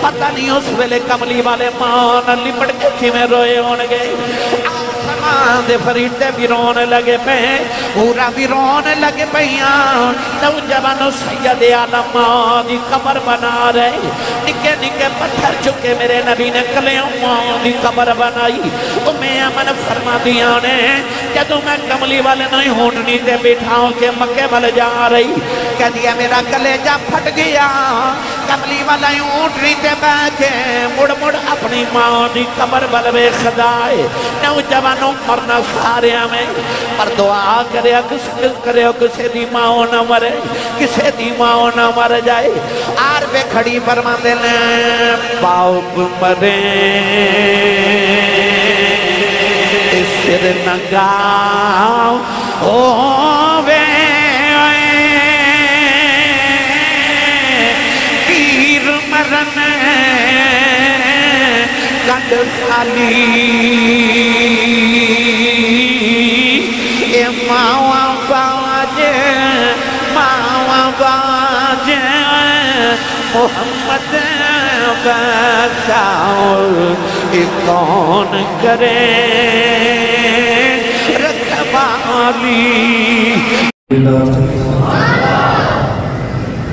پتہ نہیں اس ویلے کملی والے ماں نال لپٹ کے کیویں روئے ہون گے دے فرشتے بھی رونے لگے پہ پورا بھی رونے لگے پیاں نوجوانوں سید عالم ماں دی قبر بنا رہے نکے نکے پتھر چکے میرے نبی نے کلیوں ماں دی قبر بنائی میں امن فرما دیا نے جدو میں کملی والے نہیں ہونٹنی تے بٹھاؤں کے مکے بل جا رہی کہہ دیا میرا کلیجہ پھٹ گیا کملی والا ہونٹنی تے بیٹھے مڑ مڑ اپنی ماں دی قبر بل بے خدائے نوجوانوں مرنا سارے ہمیں پر دعا کرے کسے دی ماں نہ مرے کسے دی ماں نہ مر جائے آر پہ کھڑی فرما دے لیں باپ مرے سر نگاؤ ہووے پیر مرن کنڈ خالی اے ماں باج محمد بخشاؤ اے کون کرے رکھوالی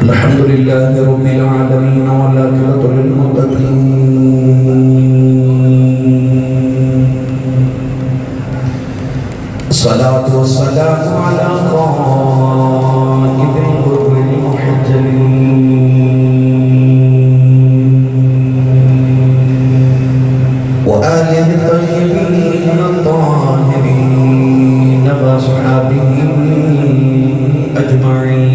الحمدللہ رب العالمین والعاقبۃ للمتقین الصلاة والسلام علی قائد الغر المحجلین وآلہ الطیبین الطاہرین واصحابہ اجمعین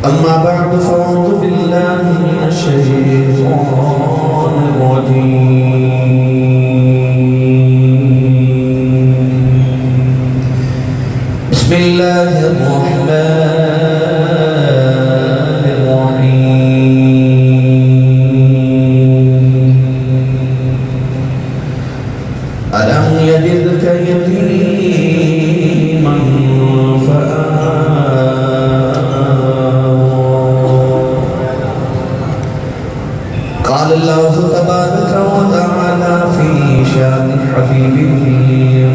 اما بعد فاعوذ باللہ من الشیطان الرجیم بسم اللہ الرحمن الرحیم ألم يجدك يتيما قال الله تبارك وتعالى في شان حبيبه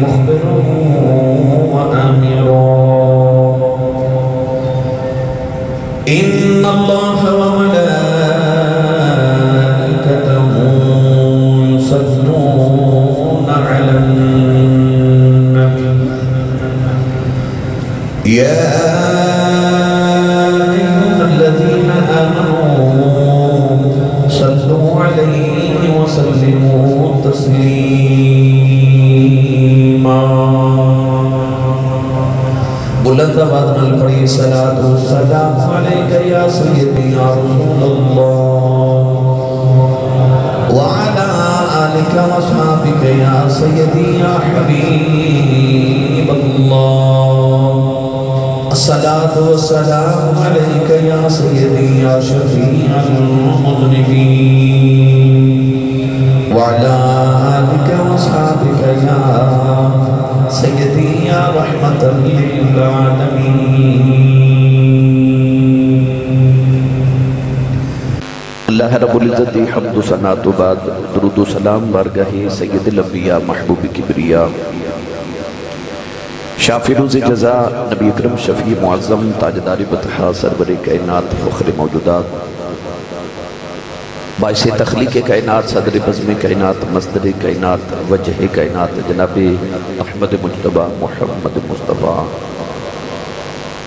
مخبرا وآمرا إن الله وملائكته يصلون على النبي يا أيها الذين آمنوا صلوا عليه وسلموا تسليما بلند آواز نال پڑھی صلاۃ والسلام علیک یا سیدی یا رسول اللہ وعلى آلك وصحابك يا سيدي يا حبيب الله الصلاة والسلام عليك يا سيدي يا شفيع المذنبين وعلى آلك وصحابك يا سيدي يا رحمة للعالمين اللہ رب العزت حمد و ثنا تو بعد درود و سلام بارگاہ سید الانبیاء محبوب کبریا شافی روز جزا نبی اکرم شفیع معظم تاجدار بطحا سرور کائنات فخر موجودات باعث تخلیق کائنات صدر بزم کائنات مصدر کائنات وجہ کائنات جناب احمد مجتبہ محمد مصطفیٰ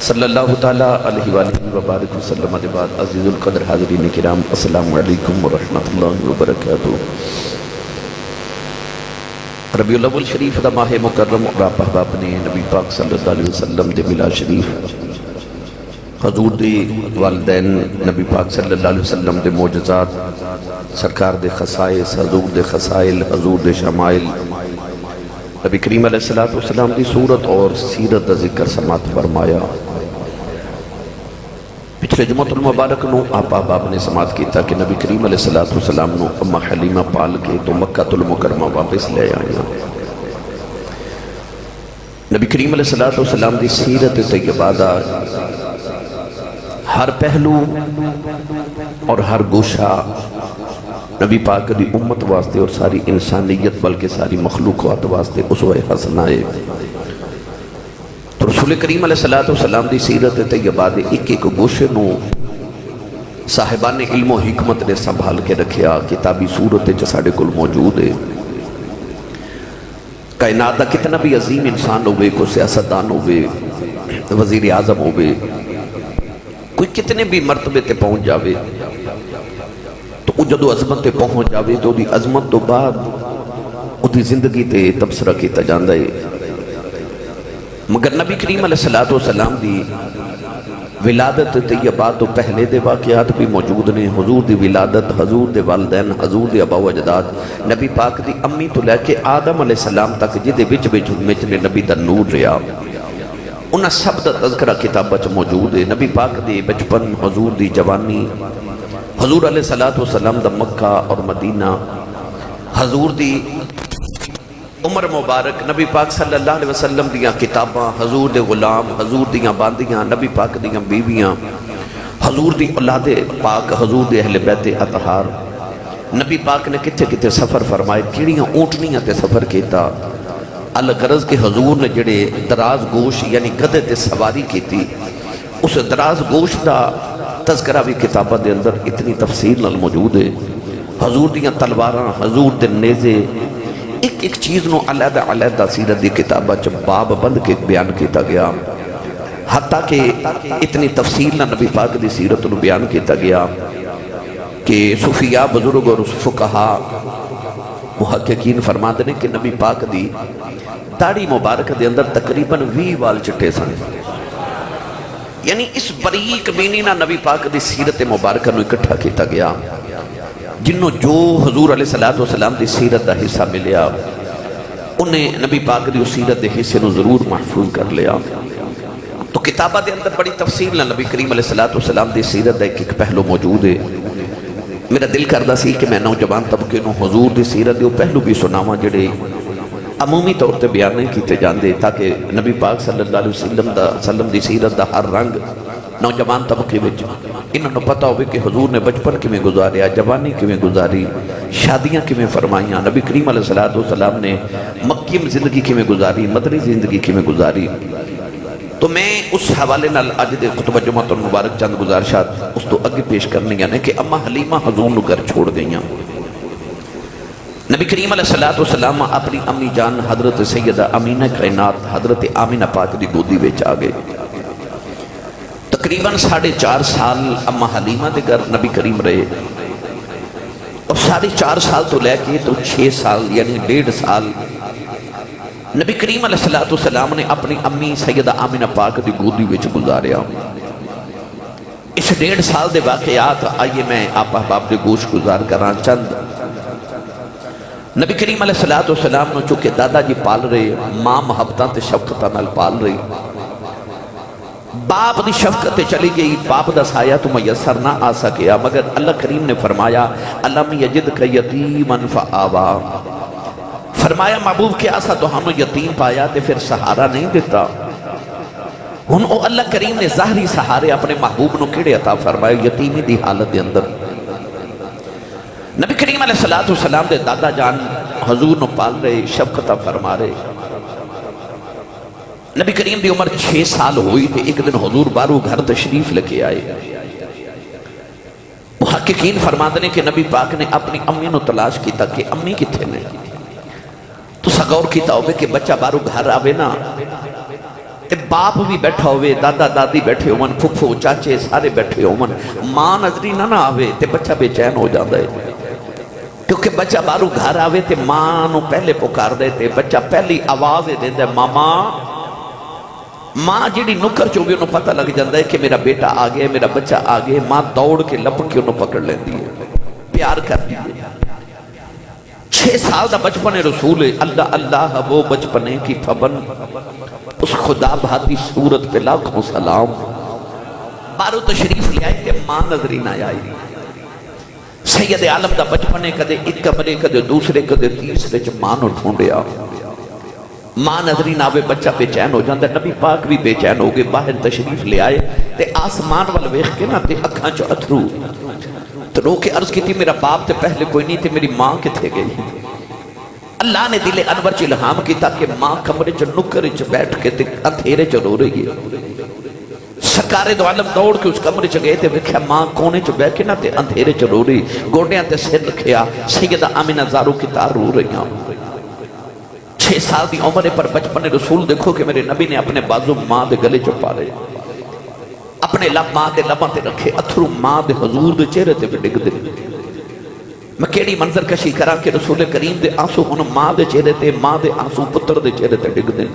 صلی اللہ تعالیٰ علیہ وآلہ وبارک وسلم بعد عزیز القدر حاضرین کرام السلام علیکم ورحمت اللہ وبرکاتہ ربیع الاول شریف دا ماہ مکرم اور آپ احباب نے نبی پاک صلی اللہ علیہ وسلم دے ملا شریف حضور دے والدین نبی پاک صلی اللہ علیہ وسلم دے معجزات سرکار دے خصائص حضور دے خصائل حضور دے شمائل نبی کریم علیہ السلام دی صورت اور سیرت دا ذکر سماعت فرمایا پچھلے جمعۃ المبارک نو آپ احباب نے سماعت کیتا کہ نبی کریم علیہ السلام نو اما حلیمہ پال کے تو مکہ المکرمہ واپس لے آئے نبی کریم علیہ السلام دی سیرت طیبہ دا ہر پہلو اور ہر گوشہ نبی پاک دی امت واسطے اور ساری انسانیت بلکہ ساری مخلوقات واسطے اسوہ حسنہ ہے۔ تو رسول کریم علیہ السلام دی سیرت طیبہ دے ایک ایک گوشے نو صاحبان علم و حکمت نے سنبھال کے رکھیا، کتابی صورت جو ساڑے کل موجود ہے۔ کائنات دا کتنا بھی عظیم انسان ہوئے، کوئی سیاستدان ہوئے، وزیر اعظم ہوئے، کوئی کتنے بھی مرتبے تے پہنچ جاوے، تو وہ جدو عظمت تے پہنچ جاوے تو دی عظمت تو بعد وہ دی زندگی تے تبصرہ کیتا جاندہ ہے۔ مگر نبی کریم علیہ السلام دی ولادت طیبہ تو پہلے دے واقعات بھی موجود نے۔ حضور دی ولادت، حضور دے والدین، حضور دے ابا و اجداد، نبی پاک دی امی تو لے کے آدم علیہ السلام تک جدے وچ نے نبی دا نور رہا، انہاں سب دا تذکرہ کتابہ چ موجود ہے۔ نبی پاک دی بچپن، حضور دی جوانی، حضور علیہ السلام دا مکہ اور مدینہ، حضور دی عمر مبارک، نبی پاک صلی اللہ علیہ وسلم دیاں کتاباں، حضور دے غلام، حضور دیاں باندیاں، نبی پاک دیاں بیویاں، حضور دی اولاد پاک، حضور دے اہل بیت اطہار، نبی پاک نے کتے کتے سفر فرمائے، کیڑیاں اونٹنیاں تے سفر کیتا، الغرض کے حضور نے جڑے دراز گوش یعنی گدے تے سواری کیتی، اس دراز گوش دا تذکرہ بھی کتابہ دے اندر اتنی تفصیل نال موجود ہے۔ حضور دیاں تلواراں، حضور دے نیزے، ایک ایک چیز نو علیحدہ علیحدہ سیرت دی کتابہ چ باب بند کے بیان کیتا گیا، حتیٰ کہ اتنی تفصیل نہ نبی پاک دی سیرت نو بیان کیتا گیا کہ صوفیاء بزرگ اور فقہا محققین فرماتے ہیں کہ نبی پاک دی داڑھی مبارک دے اندر تقریباً 20 وال چٹے سن، یعنی اس بریک بینی نہ نبی پاک دی سیرت مبارکہ نو اکٹھا کیتا گیا، جنہوں جو حضور علیہ السلام دی سیرت دا حصہ ملیا انہیں نبی پاک دی سیرت دے حصے نو ضرور محفوظ کر لیا۔ تو کتابہ دے اندر بڑی تفصیل نہ نبی کریم علیہ السلام دی سیرت دا ایک پہلو موجود ہے۔ میرا دل کردہ سی کہ میں نوجوان طبقے نو حضور دی سیرت دے پہلو بھی سناواں جڑے عمومی طور تے بیان نہیں کیتے جاندے، تاکہ نبی پاک صلی اللہ علیہ وسلم دی سیرت دا ہر رنگ نوجوان طبقے وچ انہوں نے پتہ ہوئے کہ حضور نے بچپن کیویں گزاریا، جوانی کیویں گزاری، شادیاں کیویں فرمائیاں، نبی کریم علیہ السلام نے مکی زندگی کیویں گزاری، مدنی زندگی کیویں گزاری۔ تو میں اس حوالے نال اج دے خطبہ جمعۃ المبارک چند گزارشات اس تو اگے پیش کرنی نے کہ اما حلیمہ حضور نو گھر چھوڑ گئیاں۔ نبی کریم علیہ السلام اپنی امی جان حضرت سیدہ امینہ کائنات حضرت آمینہ پاک دی گودی وچ آ گئے۔ تقریباً 4.5 سال اما حلیمہ دے گھر نبی کریم رہے، اور 4.5 سال تو لے کے تو 6 سال یعنی 1.5 سال نبی کریم علیہ السلام نے اپنی امی سیدہ آمینہ پاک دی گودی وچ گزاریا۔ اس 1.5 سال دے واقعات آئیے میں آپ احباب دے گوش گزار کران چند۔ نبی کریم علیہ السلام نے چونکہ دادا جی پال رہے، ماں محبتاں تے شفقتاں نال پال رہی، باپ دی شفقت چلی گئی، باپ دا سایہ تو میسر نہ آ سکیا، مگر اللہ کریم نے فرمایا الم یجدک یتیما فآوا، فرمایا محبوب کیا سا تو ہم یتیم پایا تے پھر سہارا نہیں دیتا۔ اللہ کریم نے ظاہری سہارے اپنے محبوب نو کیڑے عطا فرمایا یتیمی دی حالت دے اندر۔ نبی کریم علیہ السلام دے دادا جان حضور نو پال رہے، شفقتہ فرما رہے۔ نبی کریم دی عمر 6 سال ہوئی تھے، ایک دن حضور بارو گھر تشریف لکے آئے۔ محققین فرماتے ہیں کہ نبی پاک نے اپنی امی نو تلاش کیتا کہ امی کتھے نے، تو سغور کیتا ہوئے کہ بچہ بارو گھر آوے نا تے باپ بھی بیٹھا ہوئے، دادا دادی بیٹھے ہوئے، پھپھو چاچے سارے بیٹھے ہوئے، ماں نظری نہ آوے تے بچہ بے چین ہو جاندہ ہے، کیونکہ بچہ بارو گھر آوے تے ماں نو پہلے پکار دے تے بچہ پہلی آواز دے دے ماما، ماں جیڑی نکر چوگی انہوں پتہ لگ جاندہ ہے کہ میرا بیٹا آگے، میرا بچہ آگے، ماں دوڑ کے لپک کے انہوں پکڑ لیندی ہے، پیار کر دیئے۔ 6 سال دا بچپن رسول ہے، اللہ اللہ وہ بچپنے کی پھبن، اس خدا بھاتی صورت پہ لاکھوں سلام، بارو تشریف لے آئی تے ماں نظری نہ آئی۔ سید عالم دا بچپنے کدے ایک کمرے کدے دوسرے کدے تیسرے چ ماں نو ڈھونڈیا، ماں نظرین آوے بچہ بے چین ہو جاندہ، نبی پاک بھی بے چین ہو گئے، باہر تشریف لے آئے تے آسمان والا ویکھ کے نا تے اکھاں چو اتھرو تو رو کے عرض کی تھی میرا باپ تے پہلے کوئی نہیں تھی، میری ماں کتھے گئی؟ اللہ نے دل انور چ الہام کیتا کہ ماں کمرے چ نکر چ بیٹھ کے تے اندھیرے چ رو رہی ہے۔ سرکار دو عالم دوڑ کے اس کمرے چ گئے تے ویکھیا ماں کونے چ بیٹھ کے نا تے اندھیرے چ رو رہی، گوڈیاں تے سر رکھیا، سیدہ آمنہ زارو کی تار رو رہی ہیں۔ 6 سال دی عمر پر بچپن رسول دیکھو کہ میرے نبی نے اپنے بازو ماں دے گلے چ پا رہے، اپنے لب ماں دے لباں تے رکھے، اتھرو ماں دے حضور دے چہرے تے بھی ڈگ دے۔ میں کیڑی منظر کشی کرا کہ رسول کریم دے آنسو ہن ماں دے چہرے تے، ماں دے آنسو پتر دے چہرے تے ڈگ دے۔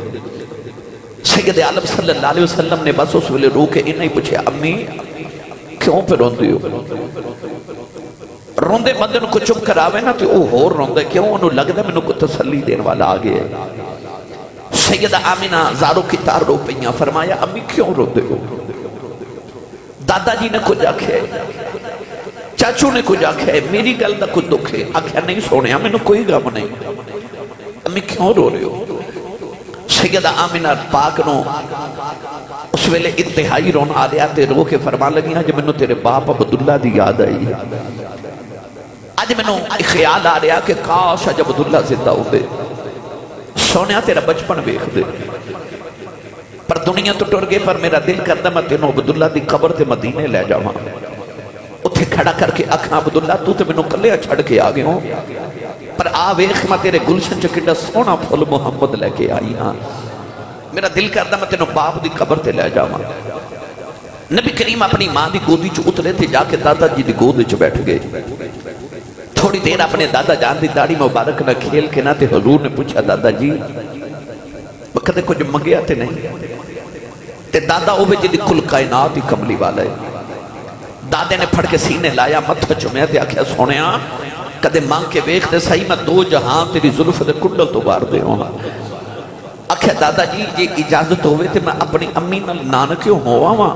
سید عالم صلی اللہ علیہ وسلم نے بس اس ویلے رو کے انہیں پوچھے امی کیوں پہ روندی ہو؟ روندے بندن کو چپ کراوے نا تو او ہور روندے کیوں؟ انہوں لگتا ہے میں کو تسلی دین والا آگے ہے۔ سیدہ آمنہ زارو کی تار رو پہیاں، فرمایا امی کیوں روندے ہو؟ دادا جی نے کچھ آکھے، چاچو نے کچھ آکھے، میری گل دا کچھ دکھے، آکھے نہیں سونے میں کوئی غم نہیں، امی کیوں رو رہے ہو؟ سیدہ آمنہ پاک نو اس ویلے انتہائی رون آ رہا تے رو کے فرما لگی آج میں تیرے باپ عبداللہ دی یاد آئی، آج میں خیال آ رہا کہ کاش آج عبداللہ زندہ ہو دے، سونیا تیرا بچپن بیخ دے، پر دنیا تو ٹر گئے، پر میرا دل کردہ میں تینوں عبداللہ دی قبر تے مدینے لے جاواں، اتھے کھڑا کر کے آکھاں عبداللہ تو تے میں کلیا چھڑ کے آگے ہوں، پر آویخ میں تیرے گلشن چکڑا سونا پھول محمد لے کے آئی ہاں، میرا دل کردہ میں تینوں باپ دی قبر تے لے جاواں۔ نبی کریم اپنی ماں دی گودی چ اترے تھے، جا کے دادا جی دی گودی چ بیٹھ گئے، تھوڑی دیر اپنے دادا جان دی داڑھی مبارک نہ کھیل کے نہ تے حضور نے پوچھا دادا جی وقت کچھ منگیا تے نہیں؟ تے دادا اوہ جی دی کل کائنات ہی کملی والا ہے، دادے نے پھڑ کے سینے لایا، متھا چومیا تے آکھیا سونیا کدے مانگ کے ویکھ دے صحیح میں 2 جہاں تیری ظلف دے کنڈل تو بار دے ہوں۔ آکھیا دادا جی یہ اجازت ہوئے تے میں اپنی امی نال نانکیوں ہوا ہاں۔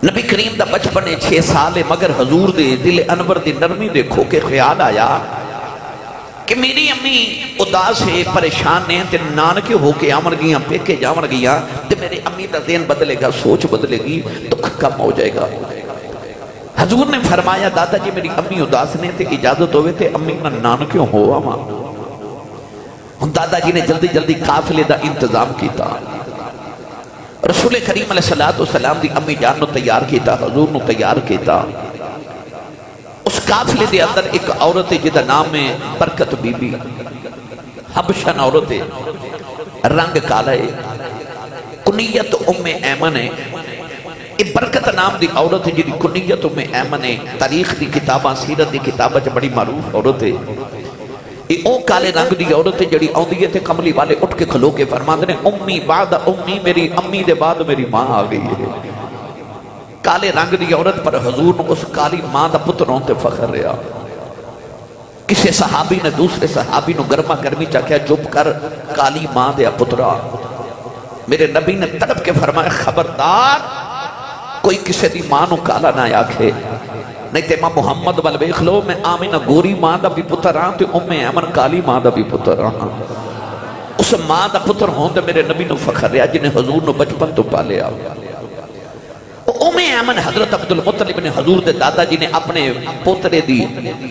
نبی کریم دا بچپنے 6 سالے مگر حضور دے دل انور دی نرمی دیکھو کہ خیال آیا کہ میری امی اداس ہے، پریشان نے تے نانکے ہو کے آمن گیاں، پیکے جامن گیاں تے میرے امی دا ذہن بدلے گا، سوچ بدلے گی، دکھ کم ہو جائے گا۔ حضور نے فرمایا دادا جی میری امی اداس نے تے اجازت ہوئے تے امی نانکیوں ہوا ماں۔ دادا جی نے جلدی جلدی قافلے دا انتظام کیتا، رسول کریم علیہ السلام دی امی جان نو تیار کیتا، حضور نو تیار کیتا۔ اس قافلے دے اندر ایک عورت جدا نام ہے برکت بی بی، حبشن عورت ہے، رنگ کالا ہے، کنیت ام ایمن ہے۔ یہ برکت نام دی عورت ہے جدی کنیت ام ایمن ہے، تاریخ دی کتاباں سیرت دی کتاباں جو بڑی معروف عورت ہے۔ یہ او کالے رنگ دی عورت ہے جڑی آندھی ہے تے کملی والے اٹھ کے کھلو کے فرماندے نے امی بعد امی، میری امی دے بعد میری ماں آ گئی ہے۔ کالے رنگ دی عورت پر حضور نے اس کالی ماں دا پتروں تے فخر رہا۔ کسی صحابی نے دوسرے صحابی نو گرما گرمی چاکیا چپ کر کالی ماں دے پترا۔ میرے نبی نے تڑپ کے فرمایا خبردار کوئی کسی دی ماں نو کالا نہ آکھے، نہیں تے ماں محمد والویخ لو میں آمینہ گوری ماں دا بھی پتر آن تے ام ایمن کالی ماں دا بھی پتر آن۔ اس ماں دا پتر ہوں تے میرے نبی نو فخر رہا جنہیں حضور نو بچپن تو پالے آ۔ ام ایمن حضرت عبدالمطلب نے حضور دے دادا جی نے اپنے پوترے دی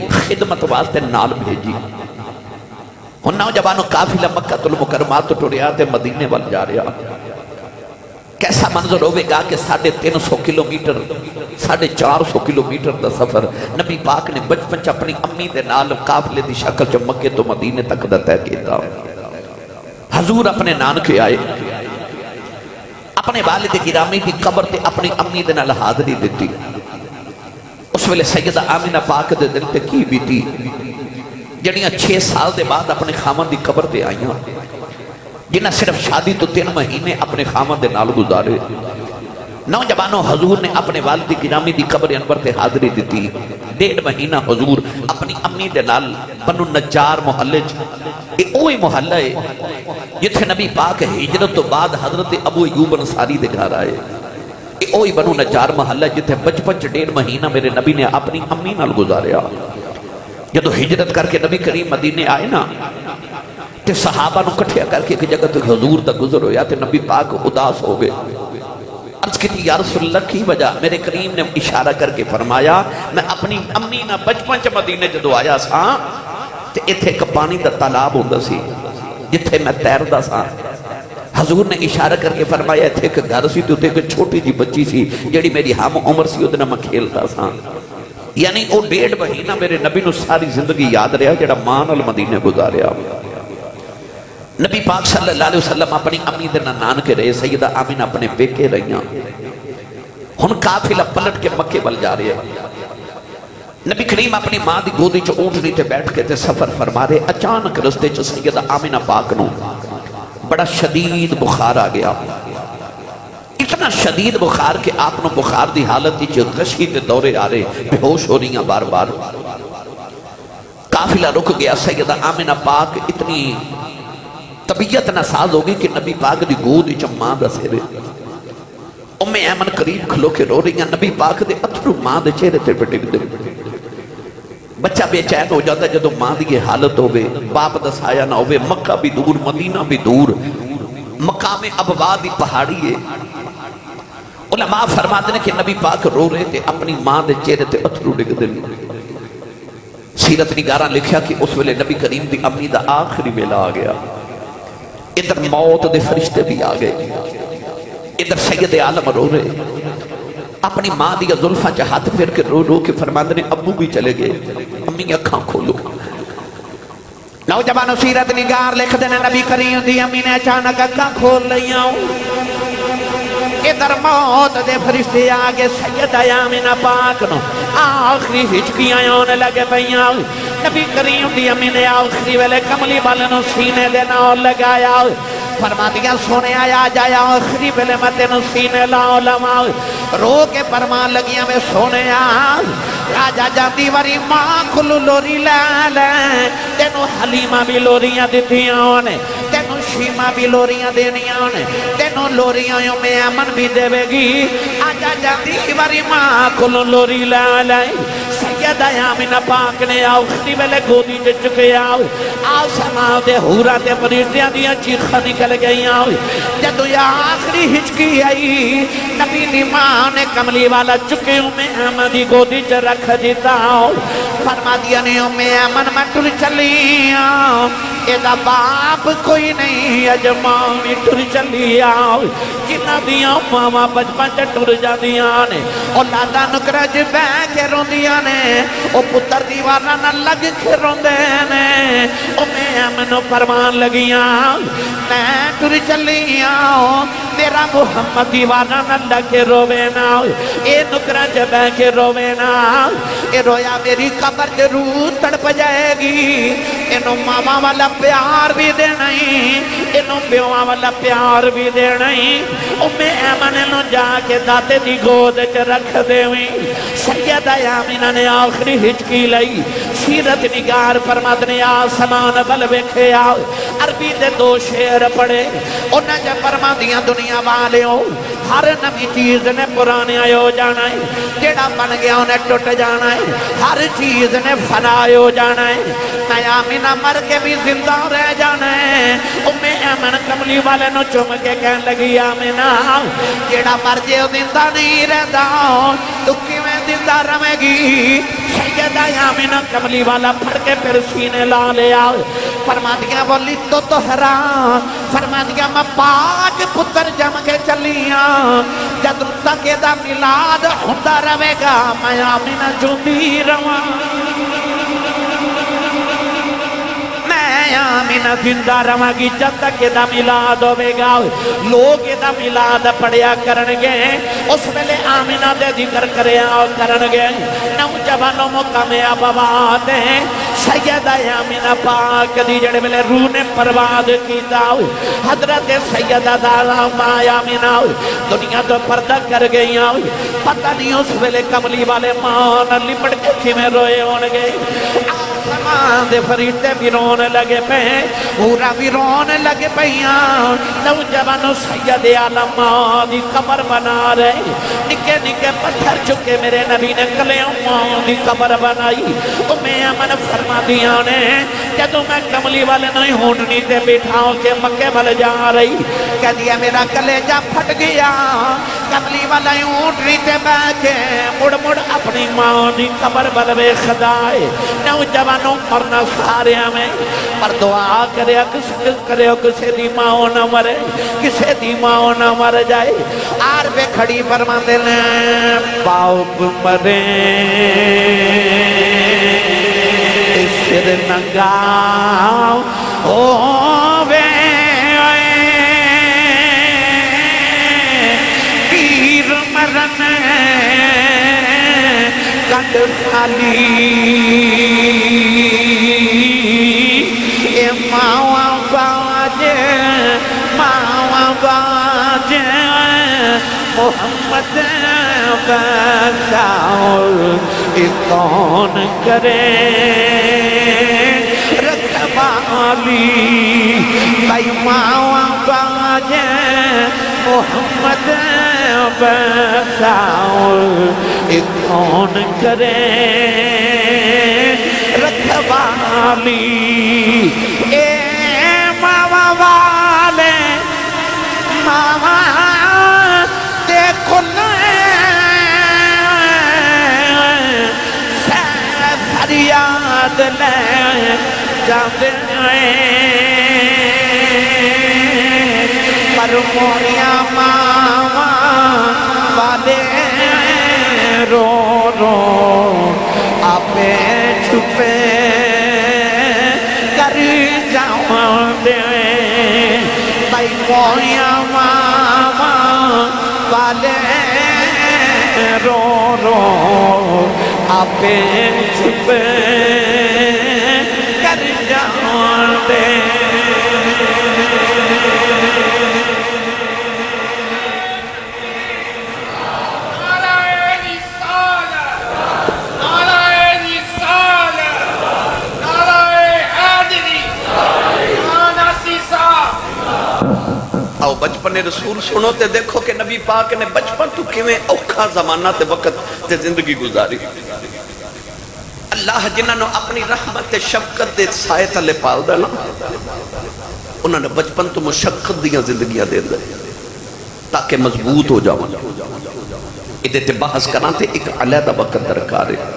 خدمت واسطے نال بھیجی۔ ہن نوجوانوں قافلہ مکہ المکرمات تو رہا تے مدینے وال جا رہا۔ کیسا منظر ہوئے گا کہ 350 کلومیٹر 450 کلومیٹر دا سفر نبی پاک نے بچپن چ اپنی امی دے نال قافلے دی شکل چ مکے تو مدینے تک دا طے کیتا۔ حضور اپنے نانکے آئے، اپنے والد گرامی دی قبر تے اپنی امی دے نال حاضری دیتی۔ اس ویلے سیدہ آمنہ پاک دے دل تے کی بیتی جڑیاں 6 سال دے بعد اپنے خامن دی قبر تے آئیاں، جنہ صرف شادی تو 3 مہینے اپنے خامن دے نال گزارے۔ نوجوانوں حضور نے اپنے والد گرامی دی قبر انور تے حاضری دیتی۔ 1.5 مہینہ حضور اپنی امی دے نال بنو نجار محلے یہ اوہی محلہ ہے جتھے نبی پاک ہجرت تو بعد حضرت ابو ایوب انصاری دے گھر آئے۔ یہ اوہی بنو نجار محلہ جتھے بچپن 1.5 مہینہ میرے نبی نے اپنی امی نال گزاریا۔ جدو ہجرت کر کے نبی کریم مدینے آئے نا تے صحابہ نو کٹھیا کر کے ایک جگہ تک حضور دا گزر ہویا تے نبی پاک اداس ہو گئے. عرض کی تھی یا رسول اللہ کی وجہ؟ میرے کریم نے اشارہ کر کے فرمایا میں اپنی امی نہ بچپن چ مدینے جدو آیا سا تے ایتھے ایک پانی دا تالاب ہوندا سی جتھے میں تیردا سا. حضور نے اشارہ کر کے فرمایا ایتھے ایک گھر سی تے اوتے ایک چھوٹی جی بچی سی جیڑی میری ہم عمر سی اودے نال میں کھیلدا سا. یعنی وہ 1.5 مہینہ میرے نبی نو ساری زندگی یاد رہا جڑا ماں نال مدینے گزاریا. نبی پاک صلی اللہ علیہ وسلم اپنی امی دے نان کے رہے، سیدہ آمینہ اپنے پیکے رہیاں. ہن قافلہ پلٹ کے مکے ول جا رہے ہیں. نبی کریم اپنی ماں دی گودی چ اونٹنی تے بیٹھ کے تے سفر فرما رہے. اچانک رستے چ سیدہ آمینہ پاک نو بڑا شدید بخار آ گیا. اتنا شدید بخار کہ آپ نو بخار دی حالت دی غشی تے دورے آ رہے، بے ہوش ہو رہی ہیں بار بار. قافلہ رک گیا. سیدہ آمینہ پاک اتنی طبیعت ناساز ہوگی کہ نبی پاک دی گود وچ ماں دا سیرے. ام ایمن قریب کھلو کے رو رہی ہیں. نبی پاک دے اتھرو ماں دے چہرے تے ڈگ دے. بچہ بے چین ہو جاتا جدو ماں دی یہ حالت ہوئے، باپ دا سایہ نہ ہوئے. مکہ بھی دور، مدینہ بھی دور، مقام ابوا دی پہاڑی ہے. علماء فرماتے ہیں کہ نبی پاک رو رہے تھے، اپنی ماں دے چہرے تے اتھرو ڈگ دے. سیرت نگاراں لکھیا کہ اس ویلے نبی کریم دی امی دا آخری ویلا آ گیا. ادھر موت دے فرشتے بھی آ گئے، ادھر سید عالم رو رہے. اپنی ماں دیا زلفاں چا ہاتھ پھر کے رو رو کے فرماندے نے ابو بھی چلے گئے. امی اکھاں کھولو. نوجوانو سیرت نگار لکھ دینے نبی کریم دی امی نے اچانک اکھاں کھول لئیاں. ادھر موت دے فرشتے آگے سیدہ آمینہ پاک نو آخری ہچکیاں ہونے لگے پئیاں. نبی کریم دی امی نے آخری ویلے کملی بالنو سینے دینا اور لگایا. فرما دیا سونے آیا جایا آخری ویلے میں تینو سینے لاؤ لما. رو کے فرمان لگیاں میں سونے آ راجہ جاندی وری ماں کھلو لوری لے لے. تینو حلیمہ بھی لوریاں دیتیاں ہونے، تینو شیمہ بھی لوریاں دینیاں ہونے، تینو لوریاں یوں میں امن بھی دے گی. آجا جاندی وری ماں کھلو لوری لے لے. سیدہ آمینہ پاک نے آخری ویلے گودی جے چکے آؤ. آسمان دے ہورا تے فرشتیاں دیاں چیخاں نکل گئیاں. جدو یا آخری ہچکی آئی نبی دی ماں نے کملی والا چکے میں امن دی گودی چ رکھ دیتا. فرما دیا نے میں امن میں ٹر چلی آؤ. ایدہ باپ کوئی نہیں اجماں میں ٹر چلی آؤ. جنہ دیاں ماما بچپن چ ٹر جا دیاں نے اولادا نکرج بے کے رون دیاں نے او پتر دیوارہ نہ لگ کے رون دے نے. او میں امنو فرمان لگیاں میں ٹر چلی آؤ. میرا محمد دیوارہ نہ لگ کے روے نا. اے نکرج بے کے روے نا. اے رویا میری قبر کے روح تڑپ جائے گی. انہوں ماما والا پیار بھی دے نہیں، انہوں بیوہ والا پیار بھی دے نہیں. میں ایمن انہوں جا کے داتے دی گود چ رکھ دے ہوئی. سیدہ آمینہ نے آخری ہچکی لئی. سیرت نگار فرمادنے آسمان بل ویکھے آؤ. عربی دے 2 شعر پڑے. انہیں جب فرمادیاں دنیا والے ہو ہر نمی چیز نے پرانے ہو جانا ہے. جیڑا بن گیا انہیں ٹوٹ جانا ہے. ہر چیز نے فنا ہو جانا ہے. میں آمینہ مر کے بھی زندہ رہ جانا ہے. میں ایمن کملی والے نو چوم کے کہن لگی آمینہ جیڑا مر جے زندہ نہیں رہتا تو کیویں زندہ رہے گی. سیدہ آمینہ کملی والا پھڑ کے پھر سینے لا لیا. فرما دیا بولی تو حرام. فرما دیا میں پاک پتر جم کے چلیاں. جد تک دا ملاد ہوندہ رہے گا میں آمینہ جوندی رواں. آمینہ زندہ رواں گی جب تک دا ملاد ہوئے گا. لوگ دا ملاد پڑھیا کرنگے اس ویلے آمینہ دے ذکر کریا کرنگے. نوجوانوں مقام ابوات ہیں. سیدہ آمینہ پاک دی جڑے ویلے روح نے پرواد کیتا. حضرت سیدہ زہرا ماں آمینہ دنیا تو پردہ کر گئی. پتہ نہیں اس ویلے کملی والے ماں نہ لپٹ کے کھمیں روئے ہونگے. آسمان دے فرشتے بھی رونے لگے پہ، پورا بھی رونے لگے پہیاں. نوجوانو سید عالم دی قبر بنا رہے. نکے نکے پتھر چکے میرے نبی نے کلیوں دی قبر بنائی میں امن فرما دیا نے جدو میں کملی والے نہیں ہونڈنی تے بٹھاؤں کے مکے بل جا رہی کہہ دیا میرا کلیجہ پھٹ گیا کملی والا ہونڈنی تے بیٹھے مڑ مڑ اپنی ماں دی قبر بل بے خدائے نوجوانوں مرنا سارے ہمیں پر دعا کرے کسے دی ماں نہ مرے کسے دی ماں نہ مر جائے آر پہ کھڑی فرما دینے باپ مرے سر نگاو ہووے پیر مرن کنڈ خالی اے ماواں باجے محمد بخشاؤ کون کرے رکھوالی بھائی ماواں باجے محمد بخشاؤ کون کرے رکھوالی اے ماواں والے ماواں دیکھو فریاد لے جاندے پر موریاں ماما والے رو رو آپے چھپے کر جاندے بھائی موریاں ماما والے رو رو آپے چھپے کر جاندے بچپن رسول سنو تے دیکھو کہ نبی پاک نے بچپن تو کیویں اوکھا زمانہ تے وقت تے زندگی گزاری اللہ جنہاں نے اپنی رحمت شفقت دے سائے تلے پال دا نا انہوں نے بچپن تو مشقت دیاں زندگیاں دے دے تاکہ مضبوط ہو جاؤں ادھے تے بحث کرنا تے ایک علیحدہ وقت درکار ہے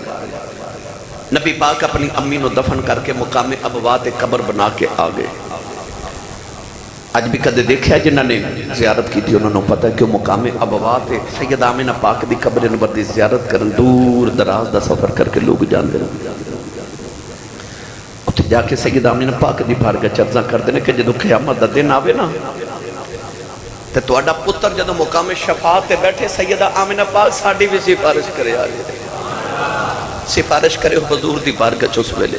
نبی پاک اپنی امی نو دفن کر کے مقام ابوات قبر بنا کے آگئے آج بھی کدے دیکھا ہے جنہوں نے زیارت کی تھی انہوں نے پتا ہے کہ مقام ابوات سید آمینہ پاک دی قبر نبر دی زیارت کرن دور دراز دا سفر کر کے لوگ جان دے اتھے جا کے سید آمینہ پاک دی بھارگا چرزاں کر دینے کہ جدو قیامت دا دن آوے نا تے تو اڈا پتر جدو مقام شفاعت تے بیٹھے سیدہ آمینہ پاک ساڑھی بھی سفارش کرے آگے سفارش کرے حضور دی بھارگا چوس ویلے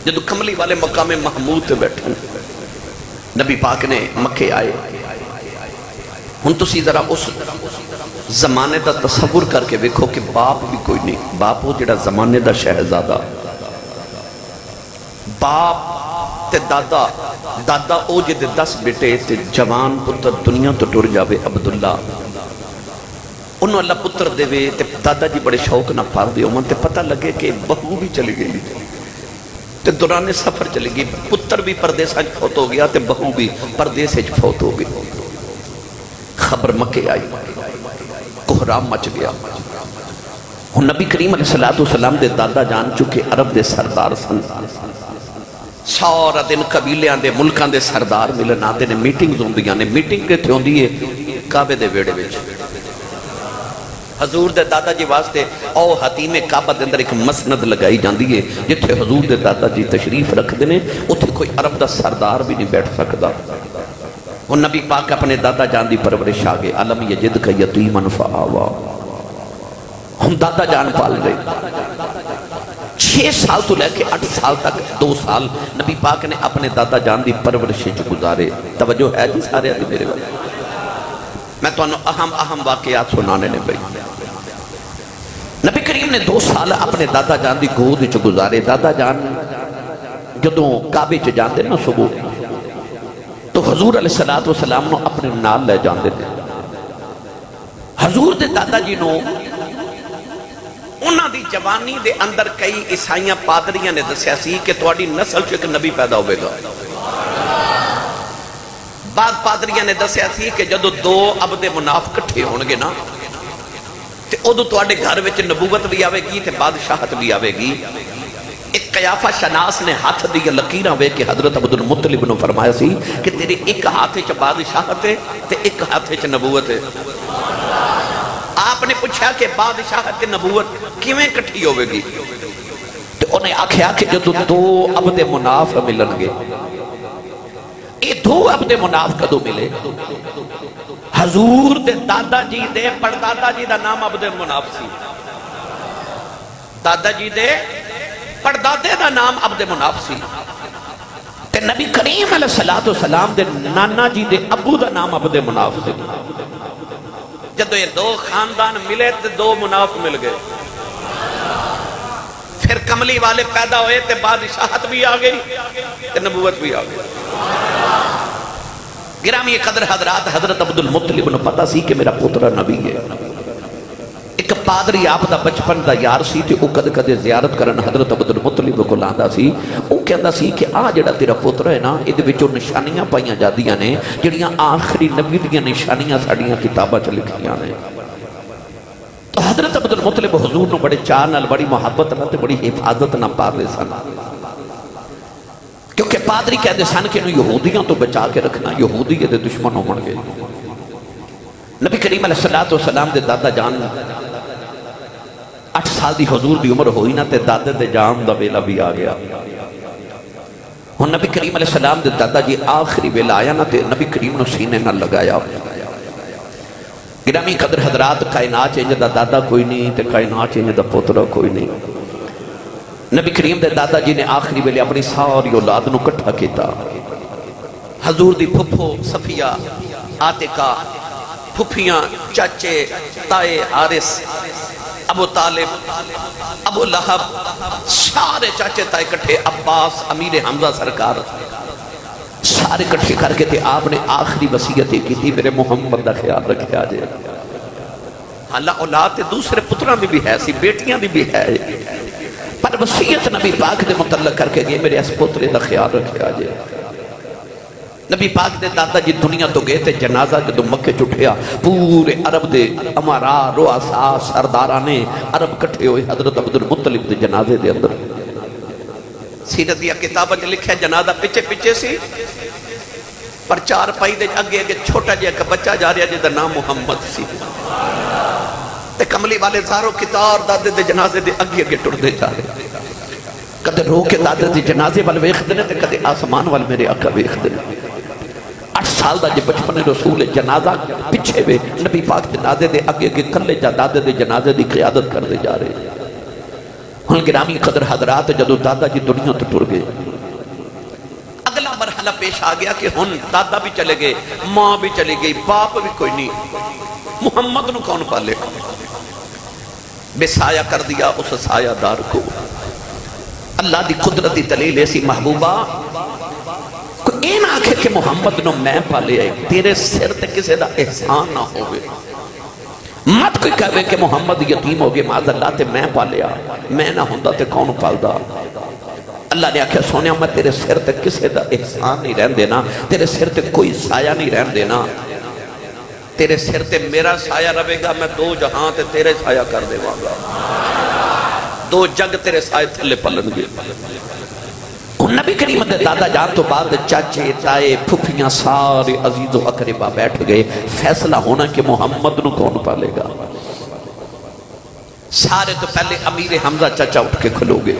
جدو کملی والے مقام محمود تے بیٹھے نبی پاک نے مکے آئے ہن تو سی ذرا اس زمانے دا تصور کر کے ویکھو کہ باپ بھی کوئی نہیں باپ ہو جڑا زمانے دا شہزادہ باپ تے دادا دادا او جدے 10 بیٹے تے جوان پتر دنیا تو ٹر جاوے عبداللہ انہوں اللہ پتر دے وے تے دادا جی بڑے شوق نہ پار دے من تے پتہ لگے کہ بہو بھی چلی گئی تے دوران سفر چلی گئی پتر بھی پردیسہ فوت ہو گیا تے بہو بھی پردیسہ فوت ہو گئی خبر مکے آئی کوہرام مچ گیا ہن نبی کریم علیہ السلام دے دادا جان چکے عرب دے سردار سن سارا دن قبیلیاں دے ملکاں دے سردار ملن آتے نے میٹنگز ہوندیاں نے میٹنگ کے تھے ہوندی ہے کعبے دے ویڑے وچ حضور دے دادا جی واسطے او حتیم کعبہ دے اندر ایک مسند لگائی جاندی ہے جتھے حضور دے دادا جی تشریف رکھ دینے اتھے کوئی عرب دا سردار بھی نہیں بیٹھ سکتا وہ نبی پاک اپنے دادا جان دی پرورش آگے علم یجد کا یتیمن فآوا ہم دادا جان پال گئے 6 سال تو لے کے 8 سال تک 2 سال نبی پاک نے اپنے دادا جان دی پرورش گزارے توجہ ہے جی سارے آدھے میرے بھائی میں تو اہم واقعات سنانے نے بھائی نبی کریم نے 2 سال اپنے دادا جان دی گود وچ گزارے دادا جان جدوں کعبے چ جاندے نا صبح تو حضور علیہ السلام نے اپنے نال لے جاندے تھے حضور دے دادا جی نو انہاں دی جوانی دے اندر کئی عیسائیاں پادریاں نے دسیا سی کہ تواڈی نسل چ ایک نبی پیدا ہوئے گا. بعد پادریاں نے دسیا سی کہ جدو دو عبد مناف کٹھے ہون گے نا تے ادو تواڈے گھر وچ نبوت بھی آوے گی تے بادشاہت بھی آوے گی. ایک قیافہ شناس نے ہاتھ دی لکیراں وے کہ حضرت عبد المطلب نے فرمایا سی کہ تیرے ایک ہاتھ چ بادشاہت ہے تے ایک ہاتھ چ نبوت ہے. آپ نے پوچھا کہ بادشاہت تے نبوت کیویں کٹھی ہوئے گی؟ تو انہیں آکھیا کہ جدو دو عبد مناف ملن گے. یہ دو عبد مناف کدو ملے؟ حضور دے دادا جی دے پردادا جی دا نام عبد مناف سی. دادا جی دے پردادے دا نام عبد مناف سی. تے نبی کریم علیہ السلام دے نانا جی دے ابو دا نام عبد مناف سی. جدو یہ دو خاندان ملے تے دو مناف مل گئے. پھر کملی والے پیدا ہوئے تے بادشاہت بھی آ گئی تے نبوت بھی آ گئی. گرامی قدر حضرات حضرت عبد المطلب نے پتا سی کہ میرا پوترا نبی ہے. ایک پادری آپ دا بچپن دا یار سی تے او کدے کدے زیارت کرن حضرت عبد المطلب کو لاندا سی. او کہندا سی کہ آ جڑا تیرا پوترا ہے نا ادے وچوں نشانیاں پائیاں جاندیاں نے جڑیاں آخری نبی دیاں نشانیاں ساڈیاں کتاباں چ لکھیاں نے. تو حضرت عبد المطلب حضور نو بڑے چاہ نال بڑی محبت نال تے بڑی حفاظت نال پالدے سن. کیونکہ پادری کہتے سن کہ انہوں یہودیاں تو بچا کے رکھنا، یہودی دے دشمن ہون گے. نبی کریم علیہ السلام دے دادا جان 8 سال دی حضور دی عمر ہوئی نا تے دادے دے جان دا ویلا بھی آ گیا. ہن نبی کریم علیہ السلام دے دادا جی آخری ویلا آیا نا تے نبی کریم نو سینے نہ لگایا. گرامی قدر حضرات کائنات چینج دا دادا کوئی نہیں تے کائنات چینج دا پوترا کوئی نہیں. نبی کریم دے دادا جی نے آخری ویلے اپنی ساری اولاد نو کٹھا کیتا. حضور دی پھپھو صفیہ، عاتقہ، پھپھیاں، چاچے، تائے، حارث، ابو طالب، ابو لہب، سارے چاچے تائے کٹھے، عباس، امیر حمزہ سرکار سارے کٹھے کر کے تھے. آپ نے آخری وصیت کی تھی میرے محمد دا خیال رکھے آجے. اللہ اولاد تے دوسرے پتران بھی ہے سی، بیٹیاں بھی ہے، پر وصیت نبی پاک دے متعلق کر کے گئے میرے اس پترے دا خیال رکھے آجے. نبی پاک دے دادا جی دنیا تو گئے تھے. جنازہ جدو مکہ چٹھیا پورے عرب دے امارا رؤسا سردارانے عرب کٹھے ہوئے حضرت عبد المطلب دے جنازے دے اندر. سیرت دیا کتابت لکھا جنازہ پچھے پچھے سی پر 4 پائی دے اگے اگے چھوٹا جے کا بچہ جا رہا جے دا نام محمد سی. تے کملی والے ساروں کتار دادے دے جنازے دے اگے اگے ٹر دے جا رہے. کدے رو کے دادے دے جنازے وال ویکھ دے تے کدے آسمان وال میرے آقا ویکھ دے. 8 سال دا جے بچپن رسول جنازہ پچھے وے نبی پاک جنازے دے اگے اگے کلے جا دادے دے جنازے دی قیادت کر دے جا رہے. ہن گرامی قدر حضرات جدو دادا جی دنیا تو ٹر گئے اگلا مرحلہ پیش آ گیا کہ ہن دادا بھی چلے گئے، ماں بھی چلی گئی، باپ بھی کوئی نہیں. محمد نو کون پالے؟ بے سایہ کر دیا اس سایہ دار کو. اللہ دی قدرتی دلیل ایسی محبوبہ کوئی این آکھے کہ محمد نو میں پالے آئے تیرے سر تے کسے دا احسان نہ ہوئے. مت کوئی کہوے کہ محمد یتیم ہوگے معاذ اللہ تے میں پالیا، میں نہ ہوندہ تے کون پالدا. اللہ نے آکھا سونیا میں تیرے سر تے کسے دا احسان نہیں رہن دینا، تیرے سر تے کوئی سایہ نہیں رہن دینا. تیرے سر تے میرا سایہ رہے گا، میں 2 جہاں تے تیرے سایہ کر دے گا. 2 جگ تیرے سایہ تھلے پلن گے. نبی کریم دے دادا جان تو بعد چاچے تائے پھپھیاں سارے عزیز و اقربا بیٹھ گئے. فیصلہ ہونا کہ محمد نو کون پالے گا. سارے تو پہلے امیر حمزہ چاچا اٹھ کے کھلو گے.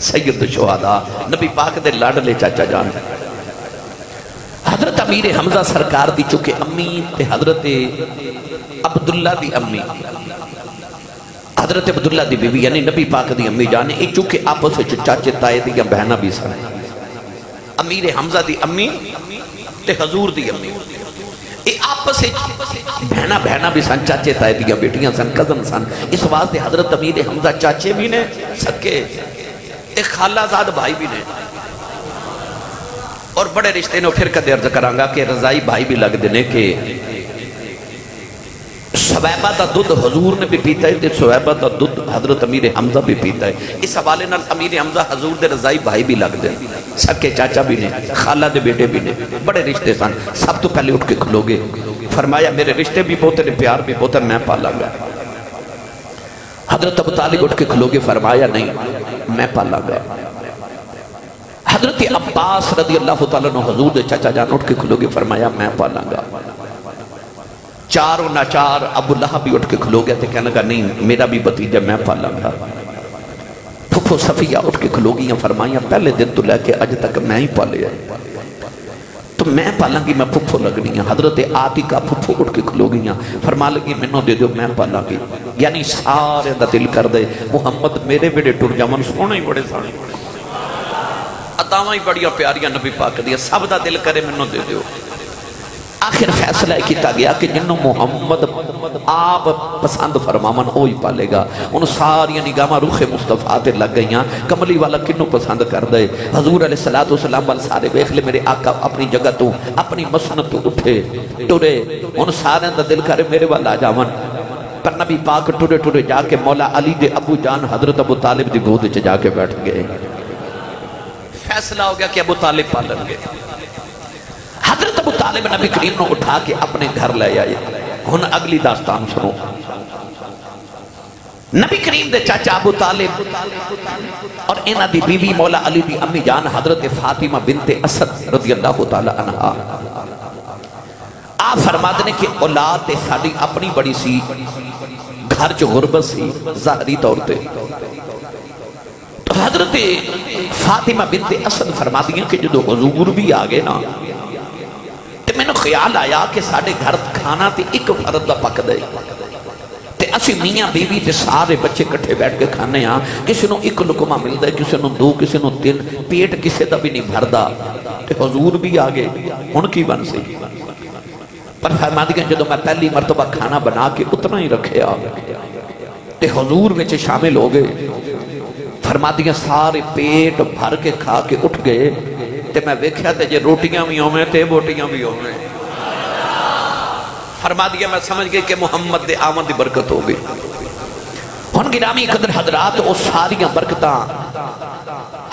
سید شہداء نبی پاک دے لاڈلے چاچا جان حضرت امیر حمزہ سرکار دی چکے امی تے حضرت عبداللہ دی امی حضرت عبداللہ دی بیوی یعنی نبی پاک دی امی جانے ایک چونکہ آپس سے چاچے تائے دیا بہنہ بھی سن. امیر حمزہ دی امی تے حضور دی امی ایک آپس سے بہنہ بھی سن، چاچے تائے دیا بیٹیاں سن، کزن سن. اس واسطے حضرت امیر حمزہ چاچے بھی نے سکے، ایک خالہ زاد بھائی بھی نے، اور بڑے رشتے نے پھر کدے عرض کرانگا کہ رضائی بھائی بھی لگ دینے کہ سویبہ دا دودھ حضور نے بھی پیتا ہے، سویبہ دا دودھ حضرت امیر حمزہ بھی پیتا ہے۔ اس حوالے نال امیر حمزہ حضور دے رضائی بھائی بھی لگ دے، سکے چاچا بھی نے، خالہ دے بیٹے بھی نے، بڑے رشتے سن۔ سب تو پہلے اٹھ کے کھلو گے، فرمایا میرے رشتے بھی بہت ہیں، پیار بھی بہت ہے، میں پالا گا۔ حضرت ابو طالب اٹھ کے کھلو گے، فرمایا نہیں میں پالا گا۔ حضرت عباس رضی اللہ تعالیٰ عنہ حضور دے چاچا جان اٹھ کے کھلو گے، فرمایا میں پالا گا۔ چاروں ناچار ابو لہب بھی اٹھ کے کھلو گیا، تو کہنے لگا نہیں میرا بھی بھتیجا میں پالا گا۔ پھپھو صفیہ اٹھ کے کھلو گیا، فرمایا پہلے دن تو لے کے اج تک میں ہی پالے ہیں، تو میں پالاں گی، میں پھپھو لگنی ہیں۔ حضرت عاتقہ پھپھو اٹھ کے کھلو گیا، فرما لگی منو دے دو میں پالاں گی۔ یعنی سارے دا دل کر دے محمد میرے بیڑے ٹر جاون، سونے ہی بڑے سانے، عطاواں ہی بڑیاں پیاریاں نبی پاک دیا، سب دا دل کرے منو دے دیو۔ آخر فیصلہ کیتا گیا کہ جنہوں محمد آپ پسند فرمامن ہوئی پالے گا۔ ان ساری نگاہ روح مصطفیٰ تے لگ گئیاں، کملی والا کنوں پسند کر دے۔ حضور علیہ السلام وال سارے بیخ لے میرے آقا اپنی جگہ تو اپنی مسنت تو اٹھے ٹورے، ان سارے دا دل کرے میرے والا جاون۔ پر نبی پاک ٹورے ٹورے جا کے مولا علی دے ابو جان حضرت ابو طالب دی گود وچ جا کے بیٹھ گئے۔ فیصلہ ہو گیا کہ ابو طالب پالن گے۔ حضرت ابو طالب نبی کریم نے اٹھا کے اپنے گھر لے آئے۔ ہن اگلی داستان سنو۔ نبی کریم دے چاچا ابو طالب اور انہ دی بی بی مولا علی دی امی جان حضرت فاطمہ بنت اسد رضی اللہ تعالی عنہا، آپ فرما دنے کہ اولاد ساڑی اپنی بڑی سی، گھر جو غربت سی ظاہری طور تے، تو حضرت فاطمہ بنت اسد فرما دیا کہ جدو حضور بھی آگے نا، تو میں نے خیال آیا کہ ساڑھے گھر کھانا تے ایک فرد دا پک دے، تے اسی میاں بیوی تے سارے بچے کٹھے بیٹھ کے کھانے ہاں، کسی نو ایک لکمہ مل دے، کسی نو دو، کسی نو تین، پیٹ کسی دا بھی نہیں بھر دا، تے حضور بھی آگے ان کی بن سے۔ پر فرما دیا جدو میں پہلی مرتبہ کھانا بنا کے اتنا ہی رکھے آگے، تے حضور وچ شامل ہو گئے۔ فرما دیا سارے پیٹ بھر کے کھا کے اٹھ گئے، تے میں ویکھیا تے جے روٹیاں بھی ہوئے تے بوٹیاں بھی ہوئے۔ فرما دیا میں سمجھ گئے کہ محمد دے آمد دی برکت ہو گئی۔ ہن گرامی قدر حضرات او ساریاں برکتاں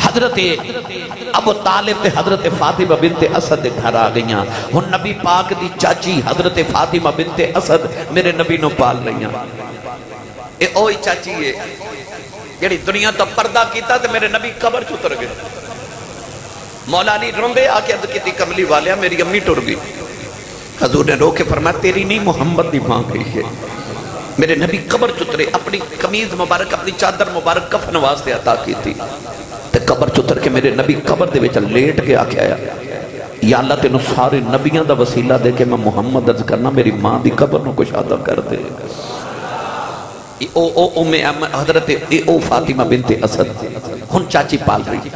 حضرت ابو طالب تے حضرت فاطمہ بنت اسد دے گھر آ گئیاں۔ ہن نبی پاک دی چاچی حضرت فاطمہ بنت اسد میرے نبی نو پال رہیاں۔ اے اوہی چاچی ہے جڑی دنیا تو پردہ کیتا تے میرے نبی قبر چتر گئے۔ مولا علی روندے آکے عرض کی تھی کملی والیا میری امی ٹر گئی۔ حضور نے رو کے فرمایا تیری نہیں محمد دی ماں گئی ہے۔ میرے نبی قبر چترے، اپنی قمیض مبارک اپنی چادر مبارک کفن واسطے عطا کی تھی، تے قبر چتر کے میرے نبی قبر دے وچ لیٹ کے آکے آیا یا اللہ تینوں سارے نبیاں دا وسیلہ دے کے میں محمد عرض کرنا میری ماں دی قبر نو کشادہ کر دے۔ حضرت فاطمہ بنت اسد ہن چاچی پال رہی۔